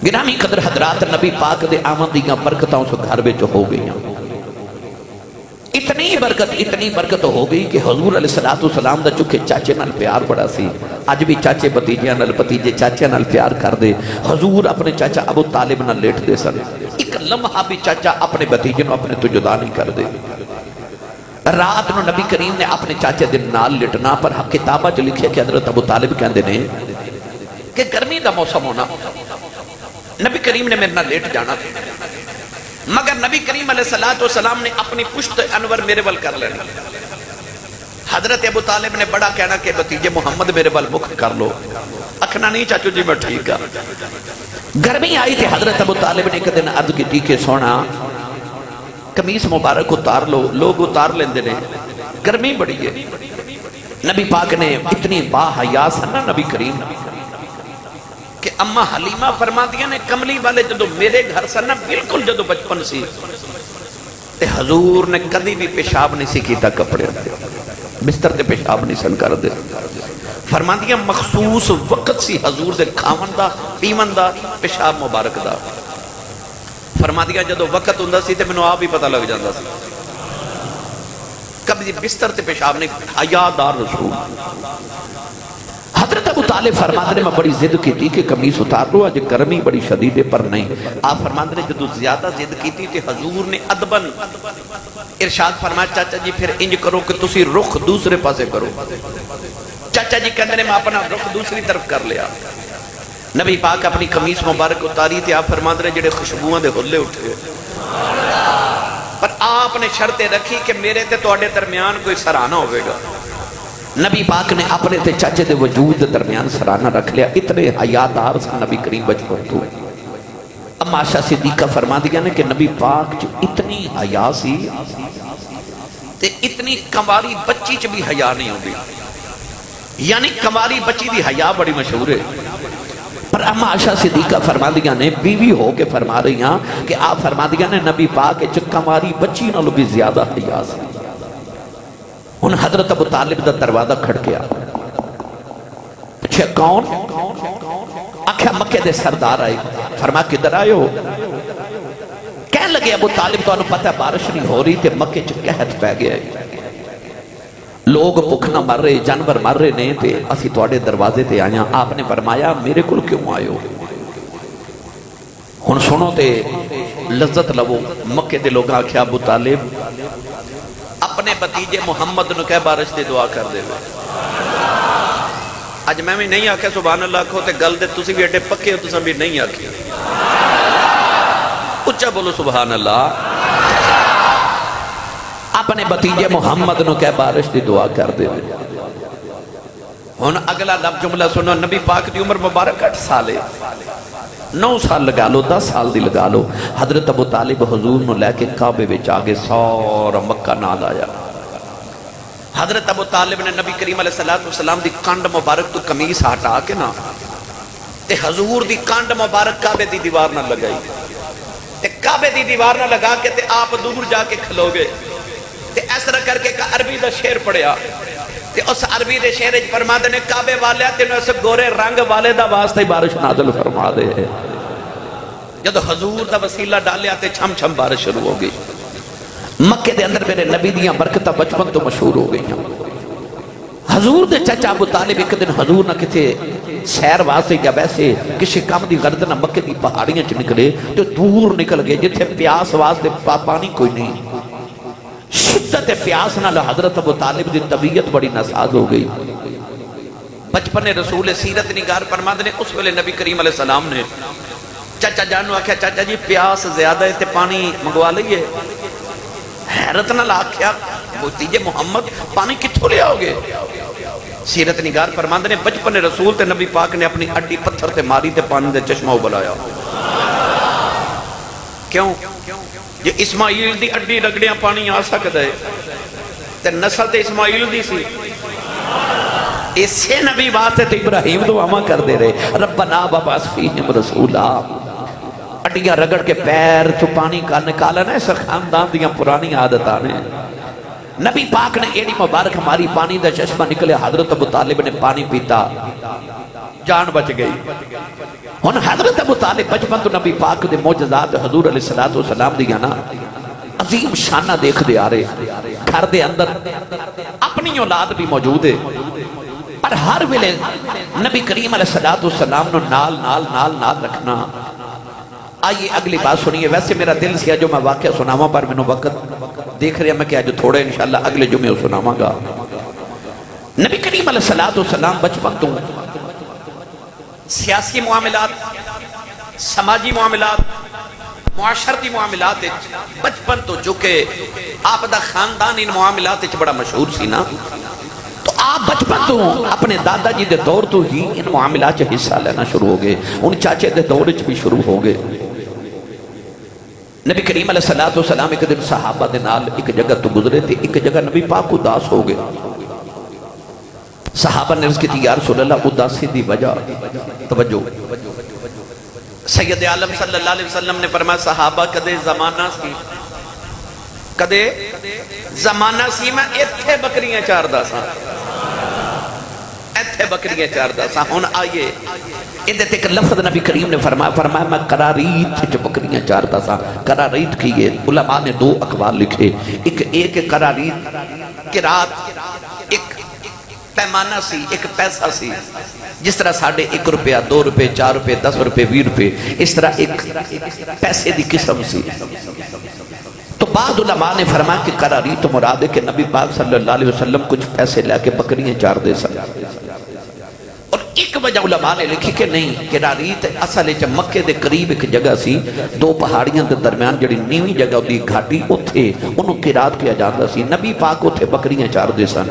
گرامی قدر حضرات نبی پاک دے آمد دیاں برکتاں اس گھر بے جو ہو گئیاں۔ اتنی برکت ہو گئی کہ حضور علیہ السلام دا چکے چاچے نال پیار بڑا سی، آج بھی چاچے بتیجے نال بتیجے چاچے نال پیار کر دے۔ حضور اپنے چاچا ابو طالب نال لیٹ دے سن، ایک لمحہ بھی چاچا اپنے بتیجے نو اپنے تو جدا نہیں کر دے۔ رات نو نبی کریم نے اپنے چاچے دن نال لٹنا، پر کتابہ جو لکھے کہ حضرت ابو طالب کہندے نے کہ گرمی دا موسم ہونا، نبی کریم نے میرے نال لیٹ جانا، مگر نبی کریم علیہ السلام نے اپنی پشت انور میرے ول کر لینی۔ حضرت ابو طالب نے بڑا کہنا کہ بتیجے محمد میرے ول مکھ کر لو، اکھنا نہیں چاچو جی میں ٹھیک ہے۔ گرمی آئی تھی، حضرت ابو طالب نے ایک دن عرض کی تھی کہ سونا قمیص مبارک اتار لو، لوگ اتار لیندے نے، گرمی بڑی ہے۔ نبی پاک نے اتنی باحیا سنا نبی کریم کہ اماں حلیمہ فرما دیا نے کملی والے جدو میرے گھر سنا بالکل جدو بچپن سی تے حضور نے کدی بھی پیشاب نہیں سی کیتا، کپڑے بستر تے پیشاب نہیں سن کر دے۔ فرما دیا مخصوص وقت سی حضور دے کھاون دا پیون دا پیشاب مبارک دا۔ فرما دیا جدو وقت ہوندا سی تے مینوں آپ بھی پتہ لگ جاندا سی، کبھی بستر تے پیشاب نہیں، حیا دار رسول۔ حضرت حضرت ابو طالب فرماتے نے میں بڑی ضد کی تھی کہ قمیص اتار لو، آج گرمی بڑی شدید ہے، پر نہیں۔ آپ فرماتے نے جدو زیادہ ضد کی تھی کہ حضور نے ادبن ارشاد فرمایا چاچا جی پھر انج کرو کہ تسی رخ دوسرے پاسے کرو۔ چاچا جی کہندے نے میں اپنا رخ دوسری طرف کر لیا۔ نبی پاک اپنی قمیص مبارک اتاری تھی، آپ فرماتے نے جڑے خوشبوئیں دے ہلے اٹھے، پر آپ نے شرط رکھی کہ میرے تے تواڈے درمیان کوئی سرانہ ہوئے گا۔ نبی پاک نے اپنے تے چاچے دے وجود درمیان سرانہ رکھ لیا، اتنے حیادار سے نبی کریم بچپن تو۔ اما عائشہ صدیقہ فرما دیا نے کہ نبی پاک جو اتنی حیا سی تے اتنی کماری بچی چ بھی حیا نہیں ہوگی، یعنی کماری بچی دی حیا بڑی مشہور ہے۔ پر اما عائشہ صدیقہ فرما دیا نے بیوی ہو کے فرما رہی ہیں کہ آپ فرما دیا نے نبی پاک جو کماری بچی نالوں بھی زیادہ حیا سی۔ ان حضرت ابو طالب دا دروازہ کھڑکیا، پچھے کون؟ آکھیا مکے دے سردار آئے، فرما کدھر آئے ہو؟ کہنے لگے ابو طالب تو انہوں پتہ ہے بارش نہیں ہو رہی تھے، مکے چ قحط پہ گیا ہے، لوگ بھکھنا مر رہے، جانور مر رہے نہیں تھے، اسی تواڈے دروازے تے آیا۔ آپ نے فرمایا میرے کل کیوں آئے ہو؟ ہن سنو تے لذت لو۔ مکے دے لوگ آکھیا ابو طالب اپنے بتیجے محمد نو کہہ بارش دے دعا کر دے ہوئے۔ آج میں بھی نہیں آکھے سبحان اللہ کھو تے گل دے تسی بھی اڈے پکے ہو، تسا بھی نہیں آکھے، اچھا بولو سبحان اللہ۔ اپنے بتیجے محمد نو کہہ بارش دی دعا کر دے ہوئے۔ ہن اگلا لفظ جملہ سنو، نبی پاک دی عمر مبارک 8 سال ہے، 9 سال لگا لو، 10 سال دی لگا لو۔ حضرت ابو طالب حضور نو لے کے کعبے وچ آگے سارا مکہ نال آیا۔ حضرت ابو طالب نے نبی کریم علیہ السلام دی کانڈ مبارک تو قمیص ہٹا کے نا تے حضور دی کانڈ مبارک کعبے دی دیوار نہ لگائی، تے کعبے دی دیوار نہ لگا کے تے آپ دور جا کے کھلو گے تے اس طرح کر کے عربی دا شعر پڑھیا تے اس عربی دے شعر وچ فرماندے نے کعبے والے تینوں اس گورے رنگ والے دا واسطے بارش نازل فرما دے۔ جب حضور دا وسیلہ ڈالیا تے چھم چھم بارش شروع ہو گئی۔ مکے دے اندر میرے نبی دیاں برکتاں بچپن تو مشہور ہو گئی ہیں۔ حضور دے چچا ابو طالب ایک دن حضور نہ کتے سیر واسطے یا ویسے کسی کام دی غرض نہ مکے دی پہاڑیاں چ نکلے تو دور نکل گئے جتھے پیاس واسطے پانی کوئی نہیں۔ شدت پیاس نہ حضرت ابو طالب دی طبیعت بڑی ناساز ہو گئی۔ بچپن رسول سیرت نگار فرماندے نے اس ویلے نبی کریم علیہ السلام نے چچا جانو آکھیا چچا جی پیاس زیادہ ہے تے پانی منگوا لئیے۔ حیرت نہ آکھیا بتیجے محمد پانی کتھوں لے آؤ گے؟ سیرت نگار فرماندے نے بچپن رسول تے نبی پاک نے اپنی اڈی پتھر تے ماری تے پانی دے چشمہ بلایا۔ کیوں؟ یہ اسماعیل دی اڈی رگڑیاں پانی آ سکتا ہے تے نسل تے اسماعیل دی سی۔ اسے نبی واسطے تے ابراہیم دعا کر دے رہے ربنا وابعث فیہم رسولا۔ اڈیاں رگڑ کے پیر تو پانی کا نکالا نا، اس خاندان دیاں پرانی عادتاں نے۔ نبی پاک نے ایڈی مبارک ہماری پانی دا چشمہ نکلے، حضرت ابو طالب نے پانی پیتا، جان بچ گئی۔ ہن حضرت ابو طالب بچپن تو نبی پاک دے معجزات حضور علیہ السلام دیا نا عظیم شانہ دیکھ دے آ رہے۔ گھر دے اندر اپنی اولاد بھی موجود ہے، پر ہر ویلے نبی کریم علیہ السلام نو نال رکھنا۔ آئیے اگلی بات سنیے۔ ویسے میرا دل سیا جو میں واقعہ سناواں پر میں وقت دیکھ رہا میں کہ جو تھوڑے انشاءاللہ اگلے جمعے سناواں گا۔ نبی کریم علیہ السلام بچپن تو سیاسی معاملات، سماجی معاملات، معاشرتی معاملات بچپن تو جو کہ آپ دا خاندان ان معاملات بڑا مشہور سی نا، تو آپ بچپن تو اپنے دادا جی دے دور تو ہی ان معاملات حصہ لینا شروع ہو گئے، ان چاچے دے دور بھی شروع ہو گئے۔ نبی کریم علیہ السلام ایک دن صحابہ دے نال ایک جگہ تو گزرے تھے، ایک جگہ نبی پاک اداس ہو گئے۔ صحابہ نے عرض کی تھی یا رسول اللہ اداسی دی وجہ، توجہ سید عالم صلی اللہ علیہ وسلم نے فرمایا صحابہ کدے زمانہ سی میں ایتھے بکریاں چاردا سا، ہن آئیے ادھے تک لفظ نبی کریم نے فرمایا میں قراریت جو بکریاں چاردا سا۔ قراریت کی یہ علماء نے 2 اقوال لکھے، ایک قراریت قرات، ایک پیمانہ سی، ایک پیسہ سی، جس طرح ساڑھے 1 روپیہ 2 روپے 4 روپے 10 روپے 20 روپے، اس طرح ایک پیسے دی قسم سی۔ تو بعد علماء نے فرمایا کہ قراری تو مراد ہے کہ نبی پاک صلی اللہ علیہ وسلم کچھ پیسے لے کے بکریاں چار دے سکتے، اور ایک وجہ علماء نے لکھی کہ نہیں، قراریت اصل مکے دے قریب ایک جگہ سی، 2 پہاڑیاں دے درمیان جڑی نیویں جگہ ہوتی گھاٹی، اتھے انہوں قرات کیا جاتا سی، نبی پاک اتھے بکریاں چار دے سن۔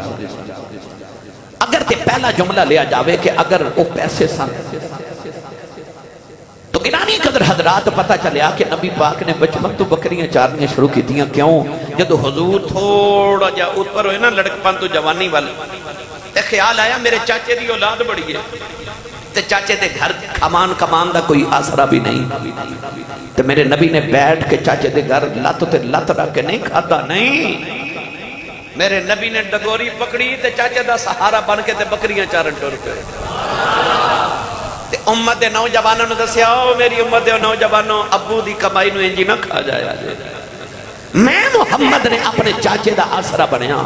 اگر تے پہلا جملہ لیا جاوے کہ اگر وہ پیسے سن، تو گرانی قدر حضرات پتہ چلیا کہ نبی پاک نے بچپن تو بکریاں چارنیاں شروع کی تھیاں، کیوں؟ جدو حضور تھوڑا جا اوپر ہوئے نا لڑکپن تو جوانی والا، تے خیال آیا میرے چاچے دی اولاد بڑی ہے، تے چاچے دے گھر کمان دا کوئی آسرا بھی نہیں، تے میرے نبی نے بیٹھ کے چاچے دے گھر لات تے لات رکھ کے نہیں کھاتا، نہیں، میرے نبی نے ڈگوری پکڑی تے چاچے دا سہارا بن کے تے بکریاں چارن ٹور پہ، تے امت دے نوجوانوں نے دسیا، میری امت دے نوجوانوں، ابو دی کمائی نو انجی نہ کھا جائے، میں محمد نے اپنے چاچے دا آسرا بنیا،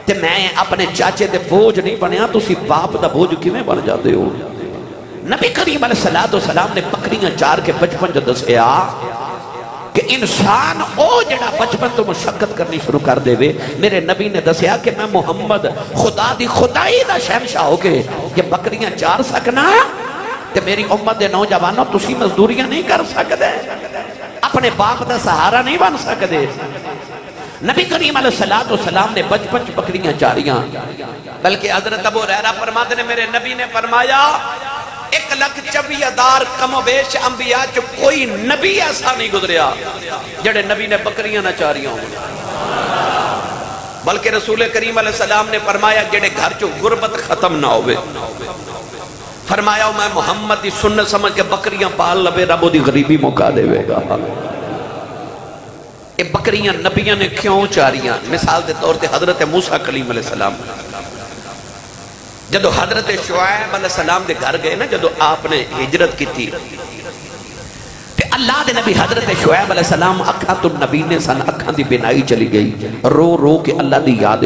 تے میں اپنے چاچے دے بوجھ نہیں بنیا، تو اسی باپ دا بوجھ کی میں بن جاتے ہو۔ نبی کریم علیہ السلام نے بکریاں چار کے بچپن جو دسیا کہ انسان او جڑا بچپن تو مشقت کرنی شروع کر دے وے، میرے نبی نے دسیا کہ میں محمد خدا دی خدائی دا شہنشاہ ہو کے کہ بکریاں چار سکنا، تے میری امت دے نوجوانوں تسی مزدوریاں نہیں کر سکتے، اپنے باپ دا سہارا نہیں بن سکتے۔ نبی کریم علیہ السلام نے بچپن بکریاں چاریاں، بلکہ حضرت ابو ہریرہ فرماتے نے میرے نبی نے فرمایا 1,24,000 کم و بیش انبیاء چو کوئی نبی ایسا نہیں گزریا جڑے نبی نے بکریاں نہ چاریاں ہوں، بلکہ رسول کریم علیہ السلام نے فرمایا جڑے گھر چو غربت ختم نہ ہوئے، فرمایا میں محمد دی سنت سمجھ کے بکریاں پال لبے، رب دی غریبی موقع دے وے گا۔ یہ بکریاں نبیاں نے کیوں چاریاں؟ مثال دے طور تے حضرت موسیٰ کلیم علیہ السلام جدو حضرت شعیب علیہ السلام دے گھر گئے نا، جدو آپ نے ہجرت کی تھی کہ اللہ دے نبی حضرت شعیب علیہ السلام اکھاں تو نبی نے سن، اکھاں دی بینائی چلی گئی، رو رو کے اللہ دی یاد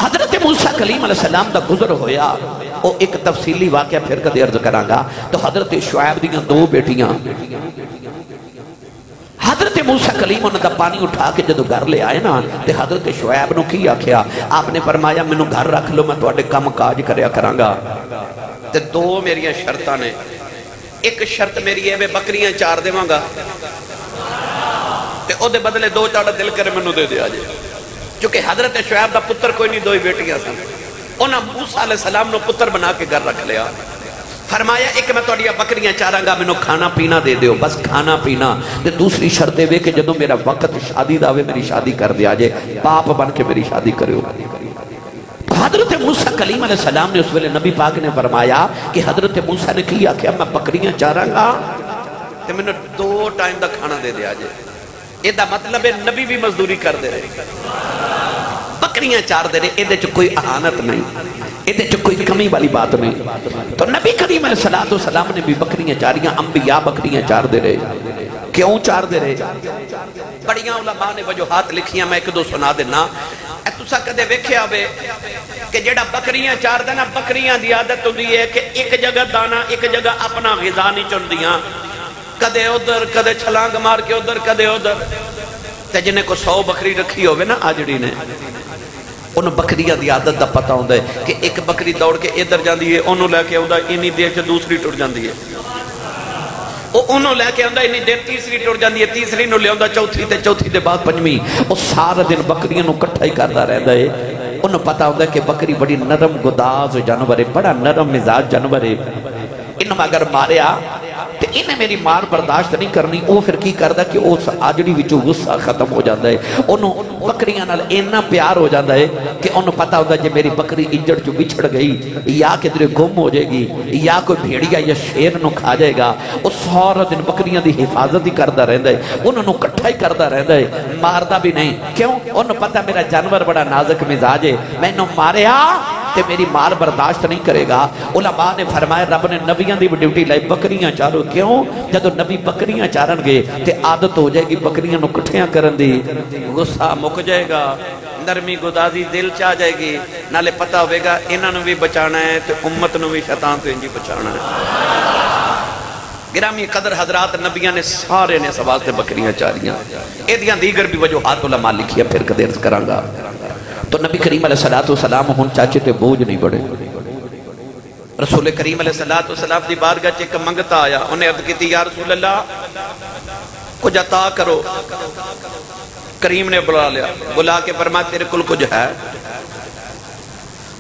حضرت موسیٰ کلیم علیہ السلام دا گزر ہویا، وہ ایک تفصیلی واقعہ پھر کدے عرض کرانگا۔ تو حضرت شعیب دیاں 2 بیٹیاں، حضرت موسیٰ کلیم انہوں دا پانی اٹھا کے جدو گھر لے آئے نا، تے حضرت شعیب نو کی آکھیا، آپ نے فرمایا منو گھر رکھ لو، میں تواڈے کم کاج کریا کرانگا، تے 2 میریاں شرطاں نے، ایک شرط میری ہے میں بکریاں چار دے مانگا، تے او دے بدلے 2 چاڑا دل کرے منو دے دے آجے، چونکہ حضرت شعیب دا پتر کوئی نہیں، 2 ہی بیٹیاں سن، انہاں موسیٰ علیہ السلام نو پتر بنا کے گھر رکھ لیا، فرمایا ایک میں توڑیا بکریاں چارانگا، میں نو کھانا پینا دے دیو، بس کھانا پینا، تے دوسری شرط دے کہ جدو میرا وقت شادی داوے میری شادی کر دیا جے، باپ بن کے میری شادی کریو۔ حضرت موسیٰ کلیم علیہ السلام نے اس ویلے نبی پاک نے فرمایا کہ حضرت موسیٰ نے کیا کہ میں بکریاں چارانگا تے میں نو 2 ٹائم دا کھانا دے دیا جے، یہ دا مطلب ہے نبی بھی مزدوری کر دے رہے، بکریاں چار دے رہے، یہ دے چو کوئی احانت نہیں، یہ دے چو کوئی کمی والی بات نہیں۔ تو نبی کریم علیہ السلام نے بھی بکریاں چاریاں، انبیاء بکریاں چار دے رہے، کیوں چار دے رہے؟ بڑیاں علماء نے وجوہات لکھیاں، میں 1-2 سنا دینا۔ تسا کدے ویکھیا ہوئے کہ جڑا بکریاں چار دینا، بکریاں دی عادت ہوندی ہے کہ ایک جگہ دانا، ایک جگہ اپنا غذا نہیں چندیاں، کدے ادھر کدے چھلانگ مار کے ادھر کدے ادھر، تے جنہیں کو 100 بکری رکھی ہوئے نا آجڑی نے، انہوں بکریاں دی عادت دا پتہ ہوندہ ہے کہ ایک بکری دوڑ کے ادھر جاندی ہے، انہوں لے کے ہوندہ انہی دیر سے دوسری ٹوٹ جاندی ہے، انہوں لے کے ہوندہ انہی دیر تیسری ٹوٹ جاندی ہے، تیسری نو لے ہوندہ چوتھی تے چوتھی دے بعد پنجویں، وہ سارا دن بکریاں نو کٹھا ہی کرتا رہتا ہے۔ انہوں پتہ ہوندہ ہے کہ بکری بڑی نرم گداز جانور ہے، بڑا نرم مزاج جانور ہے، انہوں اگر ماریا تے انہیں میری مار برداشت نہیں کرنی، وہ پھر کی کردہ کہ اس آجڑی وچو غصہ ختم ہو جاندہ ہے، انہوں بکریاں نال اینا پیار ہو جاندہ ہے کہ انہوں پتہ ہوتا ہے جے میری بکری انجڑ جو بچھڑ گئی یا کدھر گم ہو جائے گی یا کوئی بھیڑیا یا شیر نو کھا جائے گا، وہ سارا دن بکریاں دی حفاظت ہی کردہ رہندہ ہے، انہوں کٹھا ہی کردہ رہندہ ہے، ماردہ بھی نہیں، کیوں؟ انہوں پتہ میرا جانور بڑا نازک مزاج ہے، میں انہوں ماریا تے میری مار برداشت نہیں کرے گا۔ علماء نے فرمایا رب نے نبیان دی ڈیوٹی لائی بکریاں چارو، کیوں؟ جدو نبی بکریاں چارن گے تے عادت ہو جائے گی بکریاں نو کٹھیاں کرن دی، غصہ مک جائے گا، نرمی گدازی دل چاہ جائے گی، نالے پتہ ہوئے گا انہاں نو بھی بچانا ہے تو امت نو بھی شیطان تو انجی بچانا ہے۔ گرامی قدر حضرات، نبیاں نے سارے نے سوال سے بکریاں چاریاں، ایدیاں دیگر بھی وجوہات علماء لکھی ہے، پھر قدر کروں گا۔ تو نبی کریم علیہ السلام ہون چاچے تے بوجھ نہیں بڑے۔ رسول کریم علیہ السلام دی بارگاہ چ ایک منگتا آیا، انہیں عرض کی تھی یا رسول اللہ کچھ عطا کرو۔ کریم نے بلا لیا، بلا کے فرمایا تیرے کل کچھ ہے؟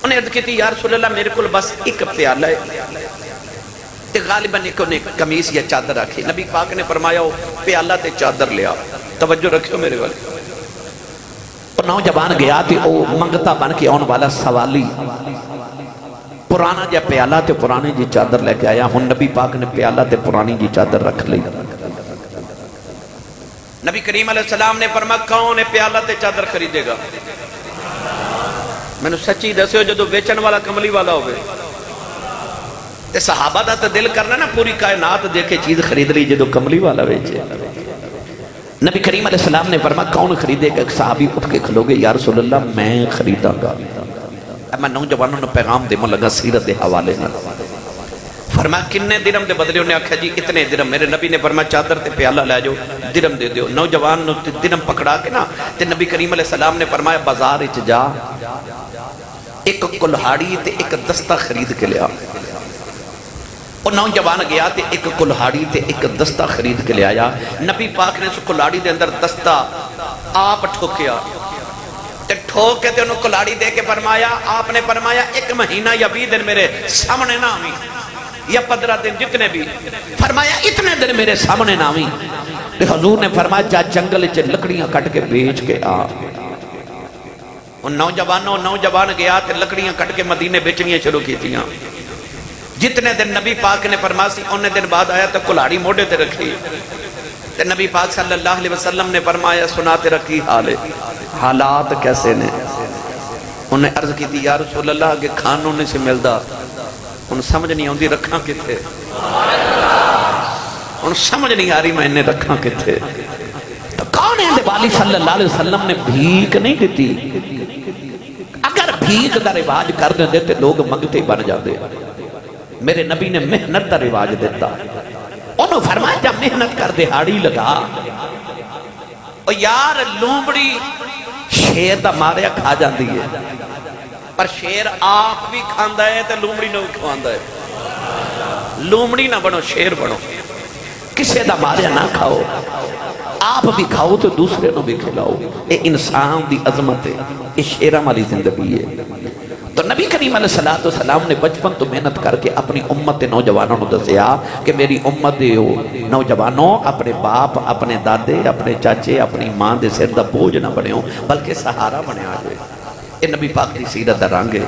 انہیں عرض کی تھی یا رسول اللہ میرے کل بس ایک پیالہ ہے، تے غالباً ایک انہیں کمیس یا چادر رکھی۔ نبی پاک نے فرمایا پیالہ تے چادر لیا، توجہ رکھو میرے والے۔ اور نوجوان گیا تھی وہ منگتا بن کے آن والا سوالی، پرانا جا پیالہ تے پرانی جی چادر لے کے آیا۔ ہن نبی پاک نے پیالہ تے پرانی جی چادر رکھ لی۔ نبی کریم علیہ السلام نے فرمایا کون ہے پیالہ تے چادر خریدے گا؟ میں نے سچی دسے ہو جدو بیچن والا کملی والا ہوئے تے صحابہ دا تو دل کرنا نا پوری کائنات دیکھے چیز خرید لی جدو کملی والا بیچے۔ نبی کریم علیہ السلام نے فرمایا کون خریدے گا؟ ایک صحابی اٹھ کے کھلو گے یا رسول اللہ میں خریداں گا۔ میں نوجوانوں نے پیغام دے مو لگا سیرت دے حوالے نہ۔ فرمایا کنے درم دے بدلے؟ انہیں آکھا جی اتنے درم۔ میرے نبی نے فرمایا چادر تے پیالہ لے جو درم دے دیو۔ نوجوان نے درم پکڑا کے نا تے نبی کریم علیہ السلام نے فرمایا بازار اچ جا ایک کلہاڑی تے ایک دستہ خرید کے لیا۔ اور نوجوان گیا تے ایک کلہاڑی تے ایک دستہ خرید کے لے آیا۔ نبی پاک نے اس کلہاڑی دے اندر دستہ آپ ٹھوکیا تے ٹھوک کے تے انہوں کلہاڑی دے کے فرمایا، آپ نے فرمایا 1 مہینہ یا 20 دن میرے سامنے نہ آویں، یا 15 دن جتنے بھی، فرمایا اتنے دن میرے سامنے نہ آویں۔ تے حضور نے فرمایا جا جنگل چ لکڑیاں کٹ کے بیچ کے آ۔ ان نوجوان گیا تے لکڑیاں کٹ کے مدینے بیچنیاں شروع کی تھیاں۔ جتنے دن نبی پاک نے فرماسی انہیں دن بعد آیا تو کلہاڑی موڑے تے رکھی تے نبی پاک صلی اللہ علیہ وسلم نے فرمایا سناتے رکھی حالات کیسے نے؟ انہیں عرض کی تھی یا رسول اللہ آگے کھانوں نے سے ملدا ان سمجھ نہیں آؤں دی رکھاں کتے، ان سمجھ نہیں آ رہی میں انہیں رکھاں کتے۔ تو کون ہے والی صلی اللہ علیہ وسلم نے بھیک نہیں دیتی؟ اگر بھیک دا رواج کر دیں تے لوگ منگتے بن جاتے۔ میرے نبی نے محنت دا رواج دیتا، انہوں فرمایا جب محنت کر دہاڑی لگا۔ اور یار لومڑی شیر دا ماریا کھا جاندی ہے، پر شیر آپ بھی کھاندا ہے تے لومڑی نہ کھواندا ہے۔ لومڑی نہ بنو، شیر بنو، کسے دا ماریا نہ کھاؤ، آپ بھی کھاؤ تو دوسرے نو بھی کھلاؤ۔ اے انسان دی عظمت ہے، اے شیرہ والی زندگی ہے۔ تو نبی کریم علیہ السلام نے بچپن تو محنت کر کے اپنی امت نوجوانوں نے دسیا کہ میری امت نوجوانوں اپنے باپ، اپنے دادے، اپنے چاچے، اپنی ماں دے سر دا بوجھ نہ بنے ہو بلکہ سہارا بنے آجے۔ یہ نبی پاک دی سیرت دا رنگ ہے۔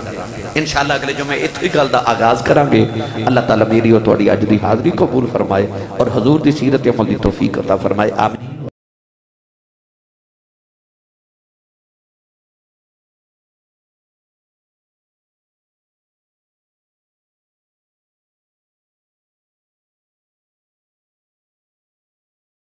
انشاءاللہ اگلے جو میں اتنی گل دا آغاز کریں گے۔ اللہ تعالیٰ میری اور تھوڑی اج دی حاضری قبول فرمائے اور حضور دی سیرت عمل دی توفیق عطا فرمائے، آمین۔